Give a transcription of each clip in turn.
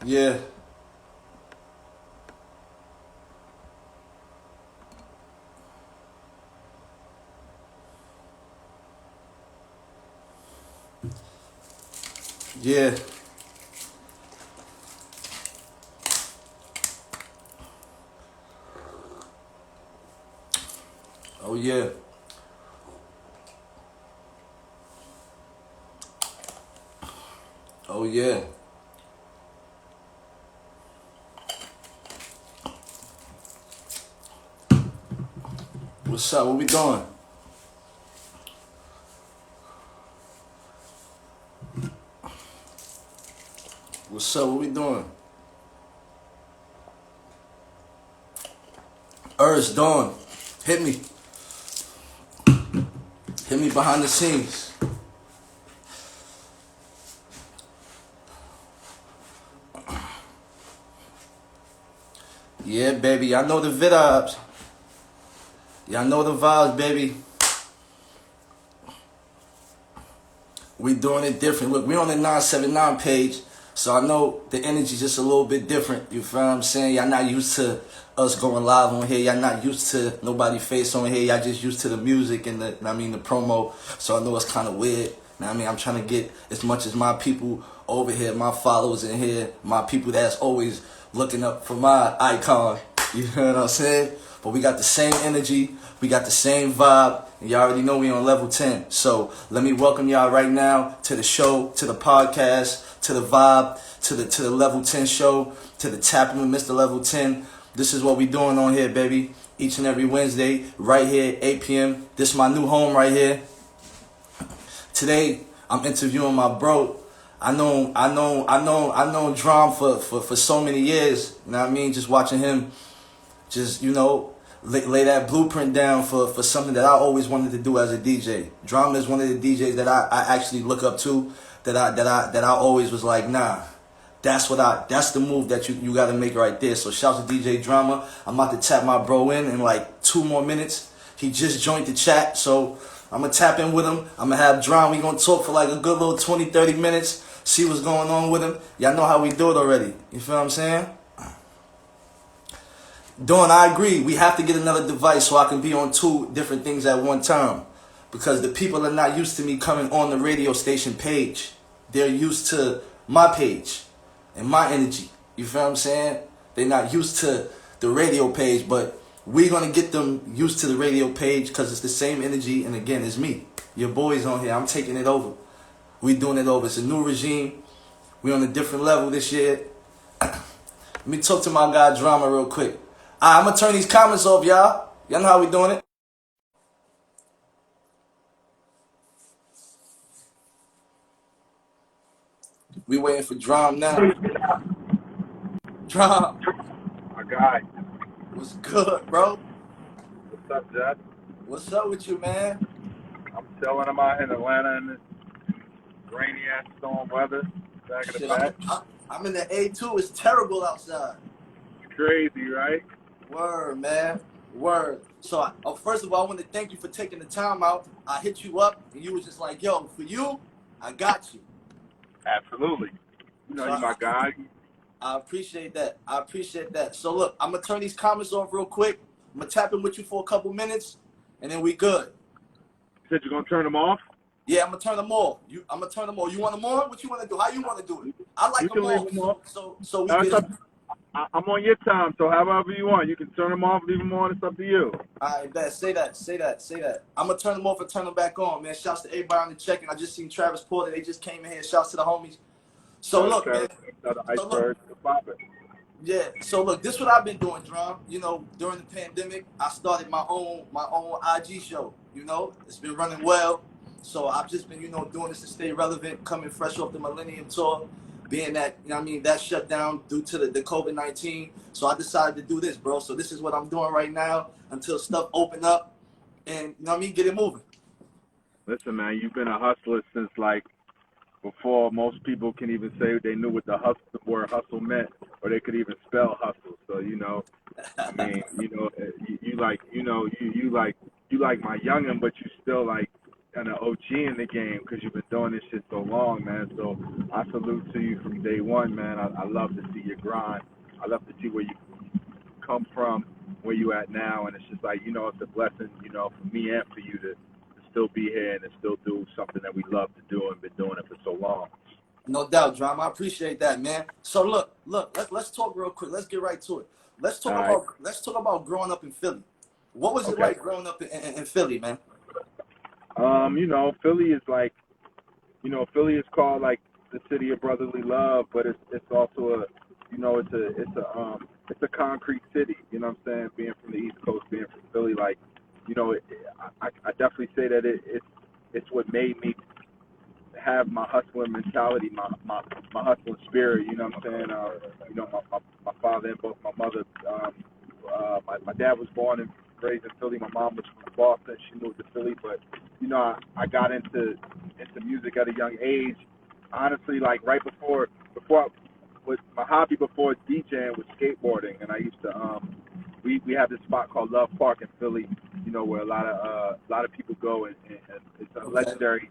Yeah. Yeah. Oh yeah. Oh yeah. What's up? What we doing? What's up? What we doing? Urs, Dawn, hit me. Hit me behind the scenes. Yeah, baby. I know the vibes. Y'all know the vibes, baby. We doing it different. Look, we on the 979 page, so I know the energy's just a little bit different. You feel what I'm saying? Y'all not used to us going live on here. Y'all not used to nobody face on here. Y'all just used to the music and the promo. So I know it's kind of weird. I'm trying to get as much as my people over here, my followers in here, my people that's always looking up for my icon. You know what I'm saying? But we got the same energy, we got the same vibe, and y'all already know we on level 10. So let me welcome y'all right now to the show, to the podcast, to the vibe, to the level 10 show, to the tapping with Mr. Level 10. This is what we doing on here, baby. Each and every Wednesday, right here, 8 p.m. This is my new home right here. Today, I'm interviewing my bro. I know Drum for so many years. You know what I mean? Just watching him, just lay that blueprint down for something that I always wanted to do as a DJ. Drama is one of the DJs that I actually look up to. That I always was like, nah, that's the move that you got to make right there. So shout out to DJ Drama. I'm about to tap my bro in like 2 more minutes. He just joined the chat, so I'm gonna tap in with him. I'm gonna have Drama. We gonna talk for like a good little 20-30 minutes. See what's going on with him. Y'all know how we do it already. You feel what I'm saying? Dawn, I agree. We have to get another device so I can be on 2 different things at one time. Because the people are not used to me coming on the radio station page. They're used to my page and my energy. You feel what I'm saying? They're not used to the radio page, but we're going to get them used to the radio page because it's the same energy. And again, it's me. Your boy's on here. I'm taking it over. We doing it over. It's a new regime. We on a different level this year. Let me talk to my guy Drama real quick. I'm going to turn these comments off, y'all. Y'all know how we doing it. We waiting for Drum now. Drum, My guy. what's good, bro? What's up, Jed? What's up with you, man? I'm chilling. I'm out in Atlanta in this rainy ass storm weather. Back in the Shit, back. I'm in the A2. It's terrible outside. It's crazy, right? Word, man. Word. So, first of all, I want to thank you for taking the time out. I hit you up, and you was just like, yo, for you, I got you. Absolutely. You know, So, you my guy. I appreciate that. I appreciate that. So, look, I'm going to turn these comments off real quick. I'm going to tap in with you for a couple minutes, and then we good. You said you're gonna turn them off? Yeah, I'm gonna turn them off. I'm gonna turn them off. You want them on? What you want to do? How you want to do it? I like You them can leave off. them off. So we No, it's get. up. I'm on your time, so however you want. You can turn them off, leave them on. It's up to you. All right, bet. Say that. I'm gonna turn them off and turn them back on, man. Shouts to everybody on the check-in. I just seen Travis Porter. They just came in here. Shouts to the homies. So look, man. The So look, iceberg, the pop it. yeah. So look, this is what I've been doing, Drum. During the pandemic, I started my own IG show. It's been running well. So I've just been, doing this to stay relevant, coming fresh off the Millennium Tour, being that, that shut down due to the COVID-19. So I decided to do this, bro. So this is what I'm doing right now until stuff open up and, get it moving. Listen, man, you've been a hustler since like before most people can even say they knew what the word hustle meant, or they could even spell hustle. So I mean, you like my youngin', but you still like an OG in the game because you've been doing this shit so long, man. So I salute to you from day one, man. I love to see your grind. I love to see where you come from, where you at now, and it's just like, you know, it's a blessing, you know, for me and for you to still be here and to still do something that we love to do and been doing it for so long. No doubt, Drama. I appreciate that, man. So look, let's talk real quick. Let's get right to it. Let's All talk right. about growing up in Philly. What was it Okay. like growing up in Philly, man? You know, Philly is like, you know, Philly is called like the city of brotherly love, but it's also a, you know, it's a concrete city. You know what I'm saying? Being from the East Coast, being from Philly, like, you know, I definitely say that it's what made me have my hustling mentality, my hustling spirit. You know what I'm saying? You know, my father and both my mother. My dad was born and raised in Philly. My mom was from Boston. She moved to Philly, but you know, I got into music at a young age. Honestly, like right before with my hobby before DJing was skateboarding, and I used to we have this spot called Love Park in Philly, you know, where a lot of people go, and it's a legendary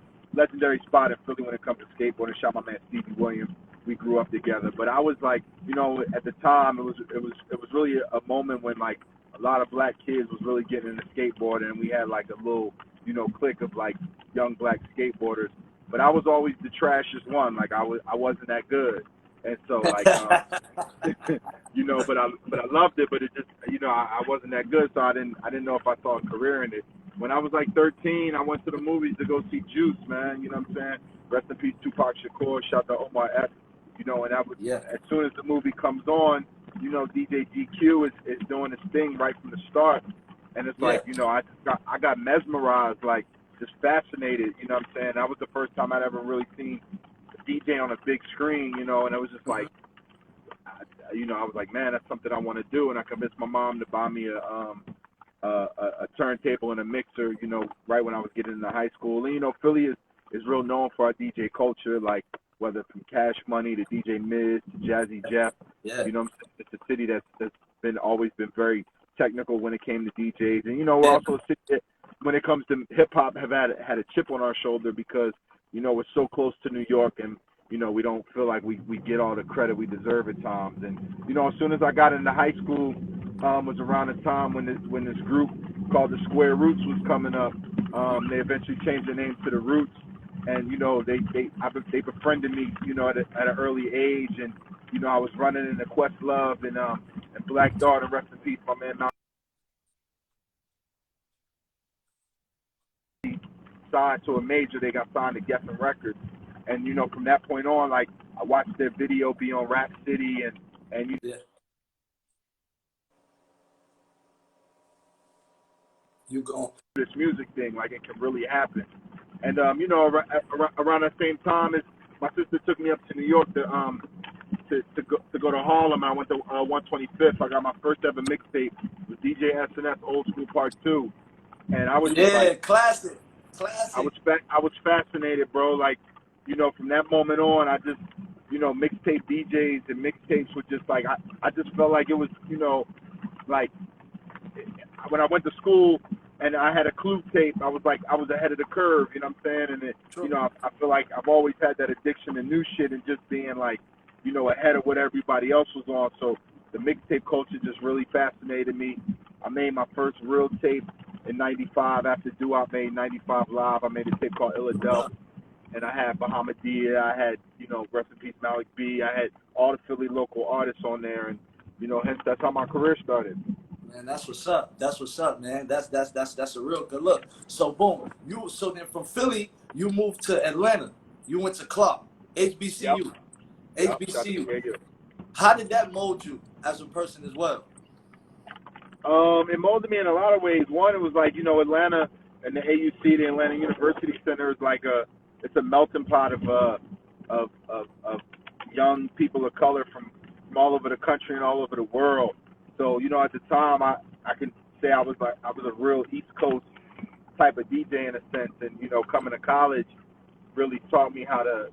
spot in Philly when it comes to skateboarding. Shout out my man Stevie Williams. We grew up together, but I was like, you know, at the time it was really a moment when like a lot of black kids was really getting into skateboarding, and we had like a little, you know, clique of like young black skateboarders. But I was always the trashiest one. Like I wasn't that good, and so like you know, but I loved it, but it just, you know, I wasn't that good, so I didn't know if I saw a career in it. When I was like 13, I went to the movies to go see Juice, man. You know what I'm saying? Rest in peace, Tupac Shakur. Shout out to Omar Epps. You know, and that was, Yeah. as soon as the movie comes on, you know, DJ GQ is doing his thing right from the start, and it's like, you know, I got mesmerized, like just fascinated. You know what I'm saying? That was the first time I'd ever really seen a DJ on a big screen. You know, and it was just like, you know, I was like, man, that's something I want to do, and I convinced my mom to buy me a turntable and a mixer, you know, right when I was getting into high school. And, you know, Philly is real known for our DJ culture, like whether from Cash Money to DJ Miz to Jazzy Jeff. Yeah. You know, it's a city that's always been very technical when it came to DJs. And, you know, we're also a city that, when it comes to hip-hop, have had a chip on our shoulder because, you know, we're so close to New York, and, you know, we don't feel like we get all the credit we deserve at times. And, you know, as soon as I got into high school, was around the time when this group called the Square Roots was coming up. They eventually changed the name to the Roots, and you know they befriended me, you know, at an early age, and you know I was running into Questlove and Black Dart, and rest in peace, my man Mal. Signed to a major, they got signed to Geffen Records, and you know from that point on, like I watched their video be on Rap City, and you. Yeah. You go this music thing, like it can really happen. And you know, around the same time as my sister took me up to New York to go to Harlem, I went to 125th. I got my first ever mixtape with DJ SNS Old School Part 2, and I was just like, classic. I was fascinated, bro. Like, you know, from that moment on, I just, you know, mixtape DJs and mixtapes were just like I just felt like it was, you know, like when I went to school and I had a Clue tape, I was like, I was ahead of the curve, you know what I'm saying? And, you know, I feel like I've always had that addiction to new shit and just being like, you know, ahead of what everybody else was on. So the mixtape culture just really fascinated me. I made my first real tape in 95 after Doo-Wop made 95 Live. I made a tape called Illadelph. And I had Bahamadia, I had, you know, rest in peace Malik B, I had all the Philly local artists on there, and, you know, hence that's how my career started. Man, that's what's up. That's what's up, man. That's a real good look. So boom, so then from Philly, you moved to Atlanta. You went to Clark, HBCU. Yep. HBCU. How did that mold you as a person as well? It molded me in a lot of ways. One, it was like, you know, Atlanta and the AUC, the Atlanta University Center, is like it's a melting pot of young people of color from all over the country and all over the world. So, you know, at the time, I can say I was a real East Coast type of DJ in a sense, and you know, coming to college really taught me how to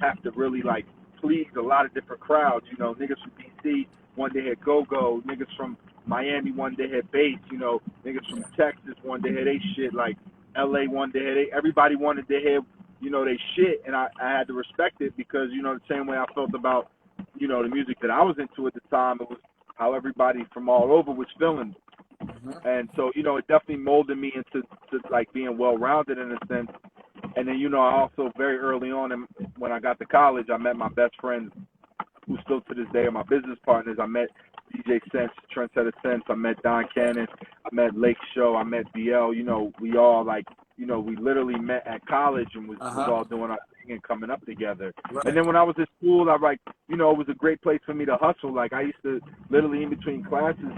have to really like please a lot of different crowds. You know, niggas from DC one day had go-go, niggas from Miami one day had bass, you know, niggas from Texas one day had they shit. Like, LA wanted to hear. Everybody wanted to hear, you know, they shit, and I had to respect it because, you know, the same way I felt about, you know, the music that I was into at the time, it was how everybody from all over was feeling. And so, you know, it definitely molded me into like being well-rounded in a sense. And then, you know, I also very early on, when I got to college, I met my best friends who still to this day are my business partners. I met DJ Sense, Trendsetter Sense. I met Don Cannon. I met Lake Show. I met BL. You know, we all like, you know, we literally met at college and was all doing our thing and coming up together. Right. And then when I was at school, I like, you know, it was a great place for me to hustle. Like I used to literally in between classes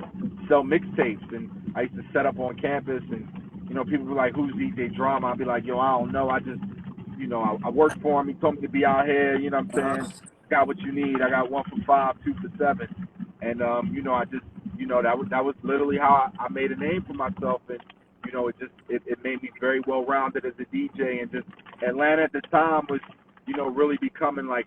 sell mixtapes, and I used to set up on campus, and you know, people were like, "Who's DJ Drama?" I'd be like, "Yo, I don't know. I just, you know, I worked for him. He told me to be out here. You know what I'm saying? Got what you need. I got 1 for 5, 2 for 7." And you know, I just, you know, that was literally how I made a name for myself, and you know, it made me very well rounded as a DJ, and just Atlanta at the time was, you know, really becoming like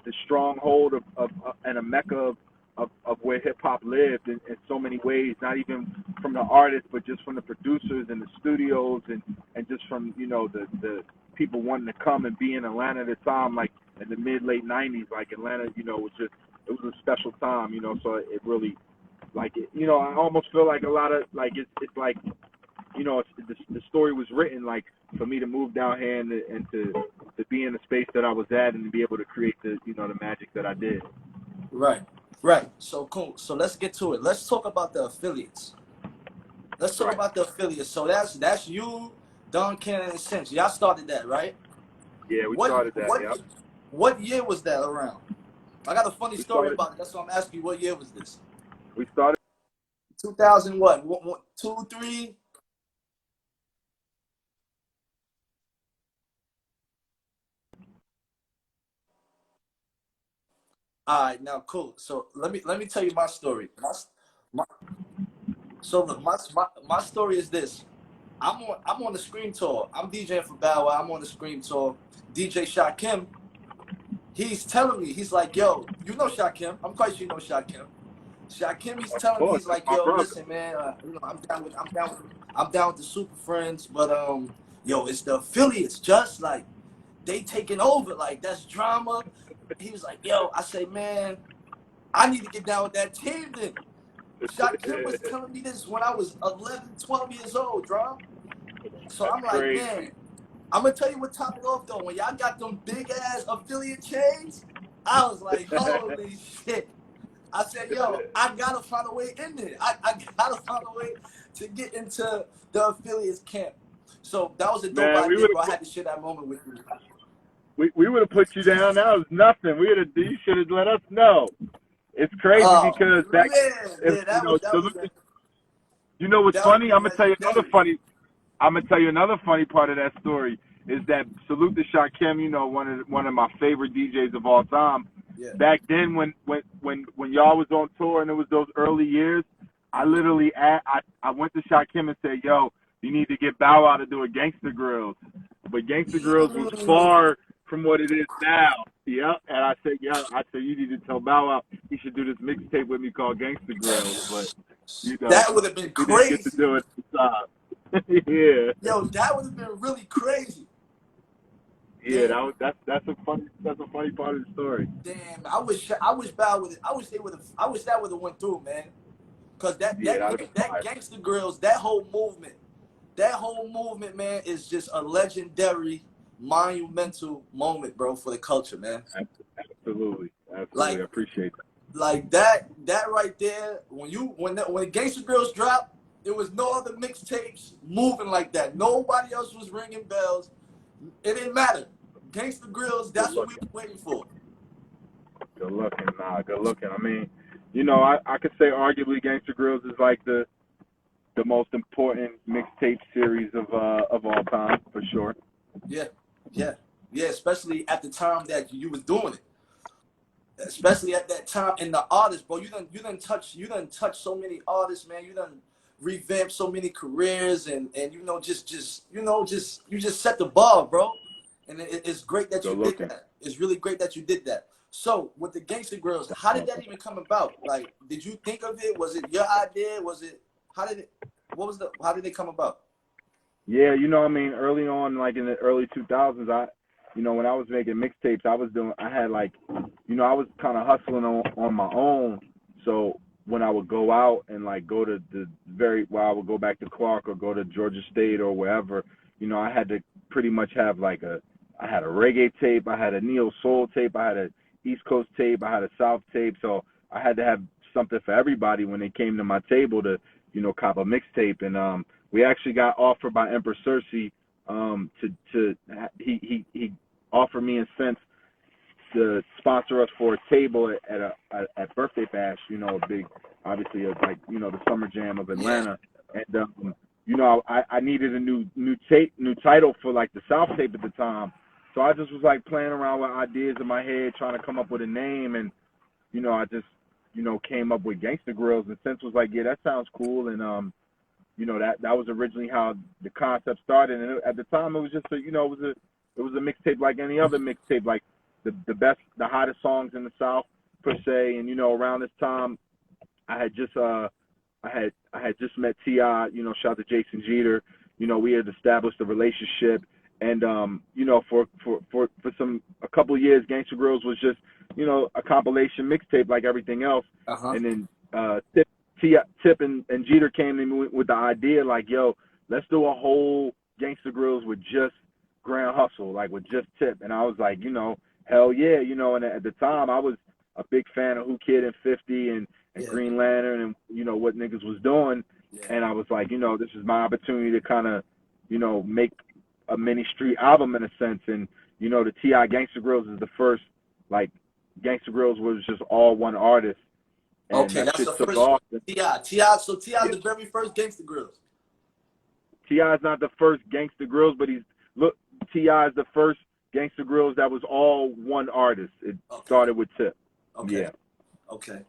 the stronghold of and a mecca of where hip hop lived in so many ways, not even from the artists, but just from the producers and the studios, and just from, you know, the people wanting to come and be in Atlanta at the time, like in the late 90s. Like Atlanta, you know, it was a special time, you know, so it really, like, it, you know, I almost feel like a lot of, like, it's like, you know, the story was written, like, for me to move down here and to be in the space that I was at and to be able to create the, you know, the magic that I did. Right. Right. So cool. So let's get to it. Let's talk about the affiliates. Let's talk about the affiliates. So that's you, Don Cannon, and Sense. Y'all started that, right? Yeah, we started that. Yeah. What year was that around? I got a funny story about it. That's why I'm asking you. What year was this? We started 2000 what? 2, 3? All right, now cool. So let me tell you my story. So look, my story is this. I'm on the Scream Tour. I'm DJing for Bow Wow. I'm on the Scream Tour. DJ Shakim, he's telling me, he's like, yo, you know Shakim. I'm quite sure you know Shakim. Shakim, he's telling me, he's like, yo, listen, man, you know, I'm down with the Super Friends, but yo, it's the affiliates, just like they taking over, like that's drama. He was like, yo, I say, man, I need to get down with that team then. Shakim was telling me this when I was 11, 12 years old, bro. So I'm like, man, I'm going to tell you what topped it off, though. When y'all got them big-ass affiliate chains, I was like, holy shit. I said, yo, I got to find a way in there. I got to find a way to get into the affiliates camp. So that was a dope idea, bro. I had to share that moment with you. We would have put you down. That was nothing. You should have let us know. It's crazy because you know what's funny? I'm gonna tell you another funny part of that story is that Salute to Shakim, you know, one of my favorite DJs of all time. Yeah. Back then when y'all was on tour and it was those early years, I literally I went to Shakim and said, yo, you need to get Bow Wow to do a Gangsta Grills. But Gangsta Grills was far from what it is now. Yep. And I said, you need to tell Bow Wow he should do this mixtape with me called Gangsta Grills. But you know, that would have been crazy. Didn't get to do it at the time. Yeah. Yo, that would have been really crazy. Yeah, that's a funny part of the story. Damn, I wish Bow would. I wish that would have went through, man. Cause that Gangsta Grills, that whole movement, man, is just a legendary, monumental moment, bro, for the culture, man. Absolutely. Like, I appreciate that. Like that right there. When Gangsta Grills dropped, there was no other mixtapes moving like that. Nobody else was ringing bells. It didn't matter. Gangsta Grills, that's what we were waiting for. Good looking. I mean, you know, I could say arguably Gangsta Grills is like the most important mixtape series of all time, for sure. Yeah. Especially at the time that you was doing it. Especially at that time, and the artists, bro, you done touch so many artists, man. You done revamp so many careers, and you know, just set the bar, bro. And it's great that you did that. It's really great that you did that. So with the Gangsta Grills, how did that even come about? Like, did you think of it? Was it your idea? How did it come about? Yeah, I mean, early on, like in the early 2000s, when I was making mixtapes, I had like, I was kind of hustling on my own. So when I would go out and like go to I would go back to Clark or go to Georgia State or wherever, I had to pretty much have I had a reggae tape, I had a neo soul tape, I had a East Coast tape, I had a South tape. So I had to have something for everybody when they came to my table to, cop a mixtape. And we actually got offered by Emperor Cersei to he offered me a sense to sponsor us for a table at Birthday Bash, a big, obviously, like the Summer Jam of Yeah. Atlanta. And I needed a new title for like the South tape at the time. So I just was like playing around with ideas in my head, trying to come up with a name. And I just came up with Gangsta Grills, and Sense was like, yeah, that sounds cool. And that was originally how the concept started. And at the time, it was just it was a mixtape like any other mixtape, like the hottest songs in the South per se. And around this time, I had just I had just met Ti. Shout out to Jason Jeter. We had established a relationship, and for a couple of years, Gangsta Grills was just a compilation mixtape like everything else. Uh-huh. And then Tip and Jeter came to me with the idea like, yo, let's do a whole Gangsta Grills with just Grand Hustle, like with just Tip. And I was like, hell yeah, and at the time I was a big fan of Who Kid and 50 and Yeah. Green Lantern and what niggas was doing. Yeah. And I was like, this is my opportunity to kind of, make a mini street album in a sense. And the T.I. Gangsta Grills is the first, like, Gangsta Grills was just all one artist, and Okay, that that's shit the took first off. Ti. So Ti Yeah. is the very first Gangsta Grills. T.I. is not the first Gangsta Grills, but T.I. is the first Gangsta Grills that was all one artist. It started with Tip. Okay. Yeah. Okay.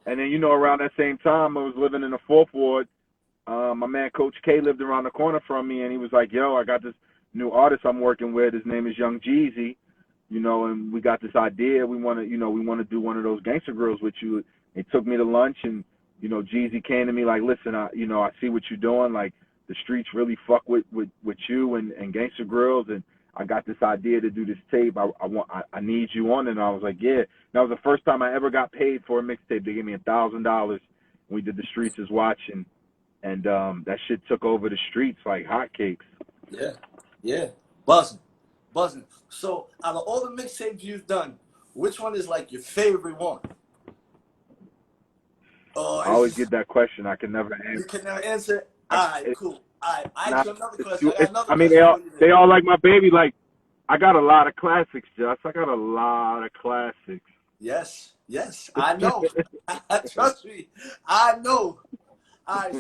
And then, around that same time, I was living in the Fourth Ward. My man Coach K lived around the corner from me, and he was like, yo, I got this new artist I'm working with. His name is Young Jeezy, and we got this idea. We want to do one of those Gangsta Grills with you. He took me to lunch, and, Jeezy came to me like, listen, I see what you're doing. Like, the streets really fuck with you and Gangsta Grills, and I got this idea to do this tape. I need you on it. And I was like, yeah. And that was the first time I ever got paid for a mixtape. They gave me $1,000. We did The Streets Is Watching, and that shit took over the streets like hotcakes. Yeah. Buzzing. So out of all the mixtapes you've done, which one is like your favorite one? I always get that question. I can never answer. You can never answer. All right, cool. All right, I ask you another question. I got another I mean, question for you. they all like my baby. Like, I got a lot of classics, Josh. I got a lot of classics. Yes, I know. Trust me, I know. All right,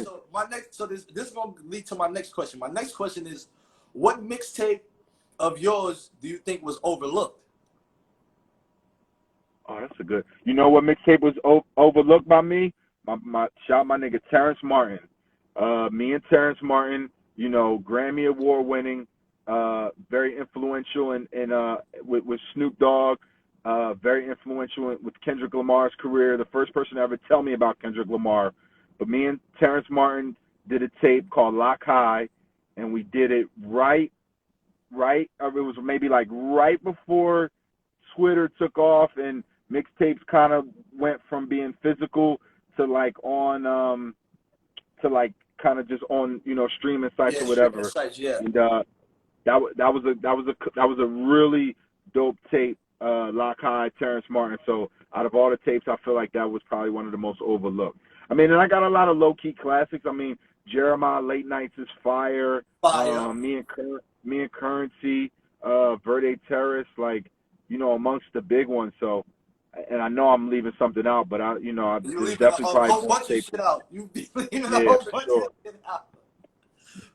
so this is gonna lead to my next question. My next question is, what mixtape of yours do you think was overlooked? Oh, that's a good. You know what mixtape was overlooked by me? My nigga Terrence Martin. Me and Terrence Martin, Grammy Award winning, very influential with Snoop Dogg, very influential with Kendrick Lamar's career. The first person to ever tell me about Kendrick Lamar. But me and Terrence Martin did a tape called Lock High, and we did it right. It was maybe like right before Twitter took off and mixtapes kind of went from being physical to like on to like kind of just on streaming sites or whatever. Sites, yeah. And that was a really dope tape, Lock High, Terrence Martin. So out of all the tapes, I feel like that was probably one of the most overlooked. I mean, and I got a lot of low key classics. I mean, Jeremiah Late Nights is fire. Me and Currency, Verde Terrace, like amongst the big ones. So, and I know I'm leaving something out, but there's definitely probably a whole bunch of shit out. You be leaving a whole bunch of shit out.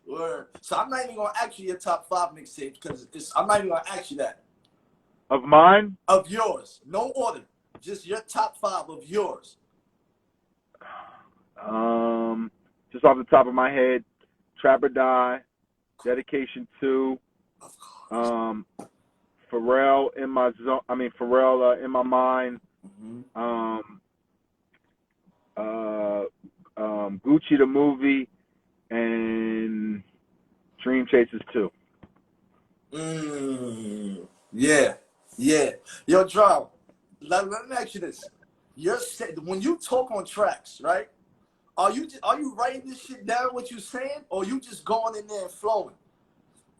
Word. So I'm not even gonna ask you your top 5 mixtapes because I'm not even gonna ask you that. Of mine? Of yours, no order, just your top 5 of yours. Just off the top of my head, Trap or Die, Dedication 2, Pharrell in my zone. I mean Pharrell in my mind. Gucci the movie, and Dream Chasers 2. Yeah, yeah. Yo, Drum, let me ask you this. When you talk on tracks, right? Are you writing this shit down, what you saying, or you just going in there and flowing?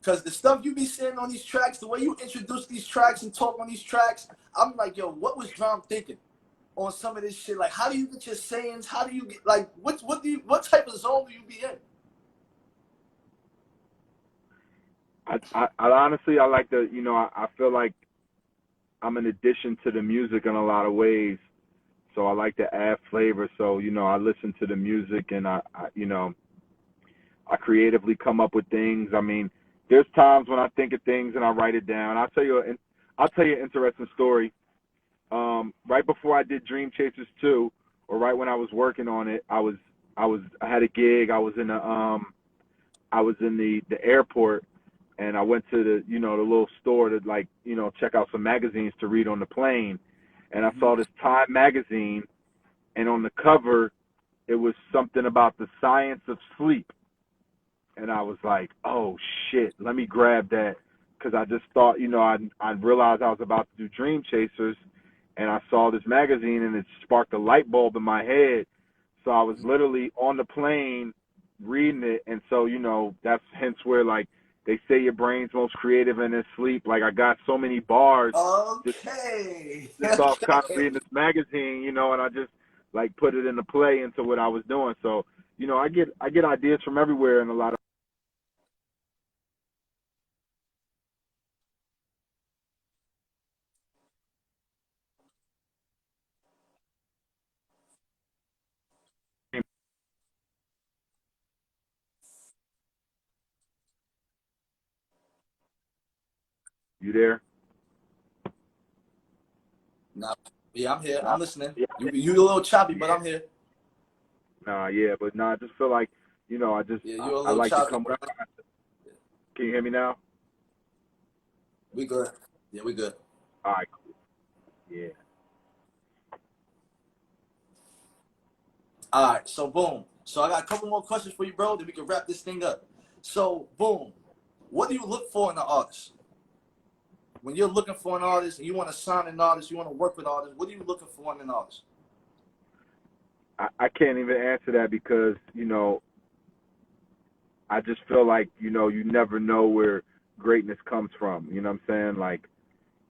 Because the stuff you be saying on these tracks, the way you introduce these tracks and talk on these tracks, I'm like, yo, what was Drum thinking on some of this shit? Like, how do you get your sayings? How do you get, like, what type of zone do you be in? I honestly, I like to, I feel like I'm an addition to the music in a lot of ways. So I like to add flavor. So, I listen to the music and I creatively come up with things. I mean, there's times when I think of things and I write it down. I'll tell you an interesting story. Right before I did Dream Chasers 2, or right when I was working on it, I had a gig. I was in the airport, and I went to the little store to check out some magazines to read on the plane, and I saw this Time magazine, and on the cover it was something about the science of sleep, and I was like, oh shit, let me grab that, because I just thought I realized I was about to do Dream Chasers, and I saw this magazine and it sparked a light bulb in my head, so I was literally on the plane reading it, and so that's hence where like they say your brain's most creative in its sleep. Like I got so many bars Okay. just off kind of reading this magazine, and I just like put it into play into what I was doing. So I get ideas from everywhere, and a lot of you there? Nah, yeah, I'm here. Nah, I'm listening. yeah, You a little choppy, but I'm here. yeah, but I just feel like Yeah, you a I little like to choppy, come bro. with. Can you hear me now? We good. Yeah, we good. All right, cool. Yeah. All right, so boom. So I got a couple more questions for you, bro. Then we can wrap this thing up. So boom, what do you look for in an artist? When you're looking for an artist and you want to sign an artist, you want to work with artists, what are you looking for in an artist? I can't even answer that because I just feel like you never know where greatness comes from. You know what I'm saying? Like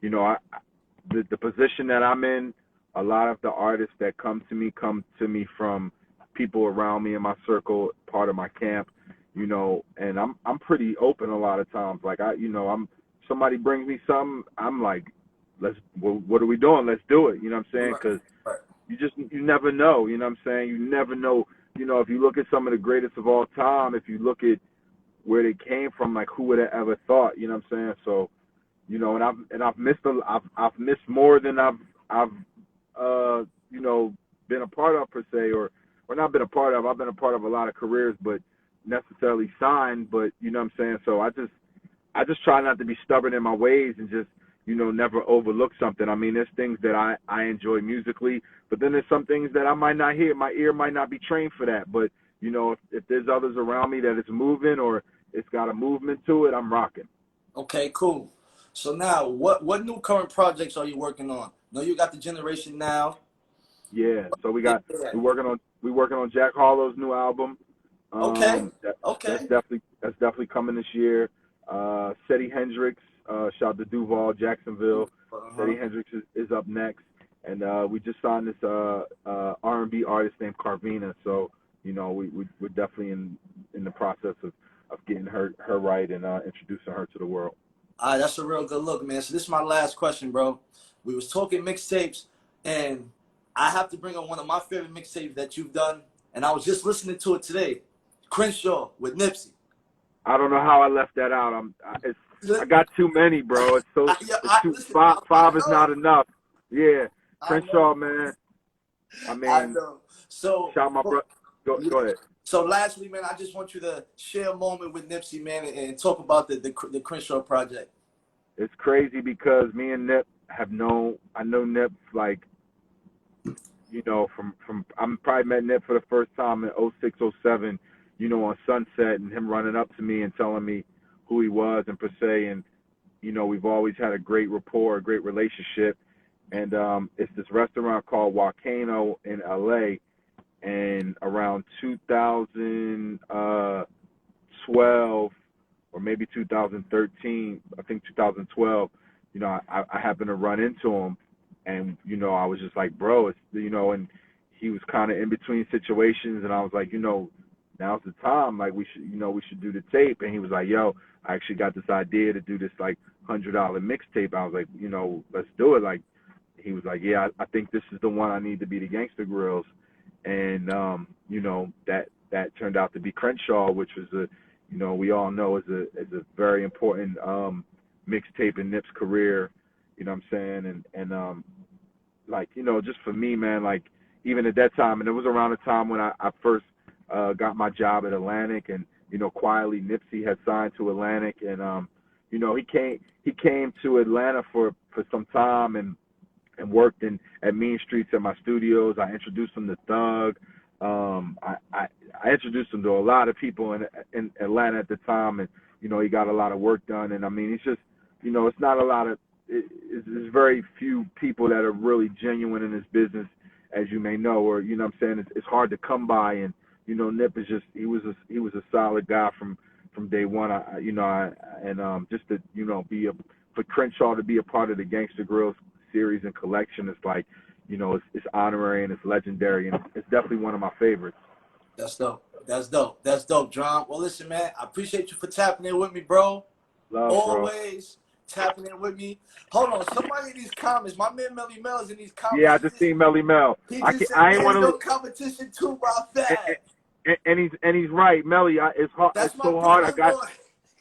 the position that I'm in, a lot of the artists that come to me from people around me in my circle, part of my camp, and I'm pretty open a lot of times. Like I'm somebody brings me something, I'm like, what are we doing? Let's do it. You know what I'm saying? Right. Because Right. you never know. You know what I'm saying? You never know. If you look at some of the greatest of all time, if you look at where they came from, like who would have ever thought? You know what I'm saying? So and I've missed more than I've uh been a part of per se, or not been a part of. I've been a part of a lot of careers, but necessarily signed. But you know what I'm saying. So I just try not to be stubborn in my ways and just never overlook something. I mean, there's things that I enjoy musically, but then there's some things that I might not hear. My ear might not be trained for that. But if there's others around me that it's moving or it's got a movement to it, I'm rocking. Okay, cool. So now, what new current projects are you working on? No, you got the Generation Now. Yeah, so Yeah. we working on Jack Harlow's new album. Okay. That's Okay. definitely coming this year. Seti Hendrix, shout out to Duval, Jacksonville. Uh-huh. Seti Hendrix is up next, and we just signed this R&B artist named Carvina. So we're definitely in the process of getting her right and introducing her to the world. All right, that's a real good look, man. So this is my last question, bro. We was talking mixtapes, and I have to bring up one of my favorite mixtapes that you've done, and I was just listening to it today. Crenshaw with Nipsey. I don't know how I left that out. I got too many, bro. Yeah, It's too listen, I five is know, not enough. Yeah, I Crenshaw, know, man. I I mean, know. So, shout my bro. Go ahead. so lastly, man, I just want you to share a moment with Nipsey, man, and talk about the Crenshaw project. It's crazy because me and Nip I know Nip like from I'm probably met Nip for the first time in '06, '07, on Sunset, and him running up to me and telling me, who he was and per se, and you know, we've always had a great rapport, a great relationship. And it's this restaurant called Volcano in LA. And around 2012 or maybe 2013, I think 2012, you know, I happened to run into him, and you know, I was just like, bro, it's, you know, and he was kind of in between situations, and I was like, you know, now's the time, like we should do the tape. And he was like, yo, I actually got this idea to do this like $100 mixtape. I was like, you know, let's do it. Like, he was like, yeah, I think this is the one I need to be the Gangsta Grills. And you know, that turned out to be Crenshaw, which was you know, we all know is a very important mixtape in Nip's career. You know what I'm saying? And like, you know, just for me, man, like even at that time, and it was around the time when I first got my job at Atlantic, and you know, quietly Nipsey had signed to Atlantic, and you know, he came to Atlanta for some time and worked at Mean Streets at my studios. I introduced him to Thug. I introduced him to a lot of people in Atlanta at the time, and you know, he got a lot of work done. And I mean, it's just, you know, it's not a lot of, it's very few people that are really genuine in this business, as you may know, or you know what I'm saying, it's hard to come by. And you know, Nip is just, he was a solid guy from day one. Just to, you know, for Crenshaw to be a part of the Gangsta Grills series and collection, it's like, you know, it's honorary and it's legendary, and it's definitely one of my favorites. That's dope. That's dope. That's dope, John. Well, listen, man, I appreciate you for tapping in with me, bro. Love, always tapping in with me. Hold on, somebody in these comments, my man Melly Mel is in these comments. Yeah, I just seen Melly Mel. He just said there's no competition too about that. And he's right, Melly. It's hard. That's it's so hard.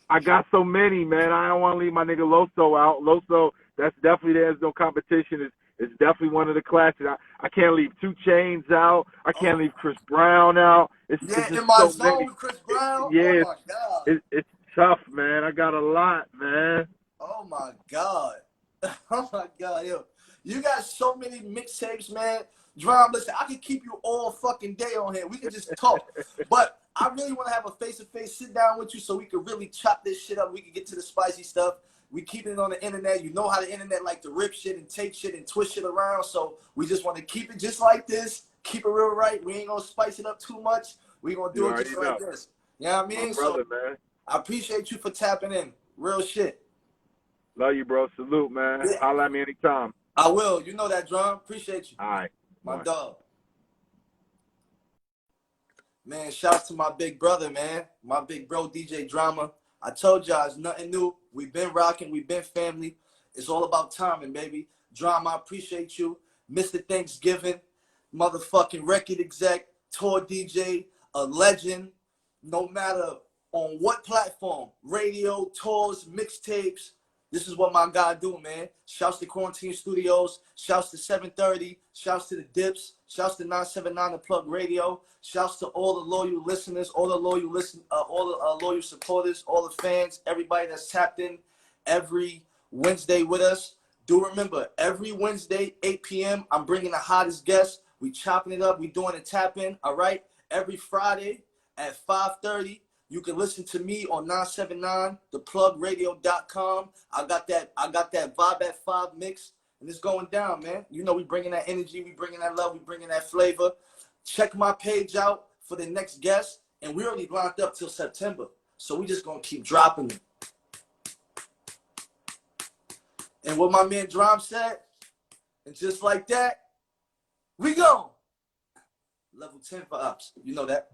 I got so many, man. I don't want to leave my nigga Loso out. Loso, that's definitely, there's no competition. It's definitely one of the classics. I can't leave 2 Chainz out. I can't leave Chris Brown out. It's in my so zone with Chris Brown. Yeah, oh my God. It's tough, man. I got a lot, man. Oh my God. Oh my God, yo. You got so many mixtapes, man. Drum, listen, I can keep you all fucking day on here. We can just talk. But I really want to have a face-to-face sit down with you so we can really chop this shit up. We can get to the spicy stuff. We keep it on the internet. You know how the internet like to rip shit and take shit and twist shit around. So we just want to keep it just like this. Keep it real right. We ain't going to spice it up too much. We going to do it just like this. You know what I mean? My brother, man. I appreciate you for tapping in. Real shit. Love you, bro. Salute, man. Yeah. Holla at me anytime. I will. You know that, Drum. Appreciate you. All right. My dog. Man, shouts to my big brother, man. My big bro, DJ Drama. I told y'all it's nothing new. We've been rocking. We've been family. It's all about timing, baby. Drama, I appreciate you. Mr. Thanksgiving, motherfucking record exec, tour DJ, a legend. No matter on what platform, radio, tours, mixtapes, this is what my guy do, man. Shouts to Quarantine Studios. Shouts to 730. Shouts to the Dips. Shouts to 979 The Plug Radio. Shouts to all the loyal listeners, all the loyal supporters, all the fans, everybody that's tapped in every Wednesday with us. Do remember, every Wednesday, 8 p.m., I'm bringing the hottest guests. We chopping it up. We doing a tap-in, all right? Every Friday at 5:30. You can listen to me on 979, theplugradio.com. I got that Vibe at 5 mix, and it's going down, man. You know, we bringing that energy, we bringing that love, we bringing that flavor. Check my page out for the next guest, and we already locked up till September, so we just gonna keep dropping it. And what my man Drum said, and just like that, we go. Level 10 for ups. You know that.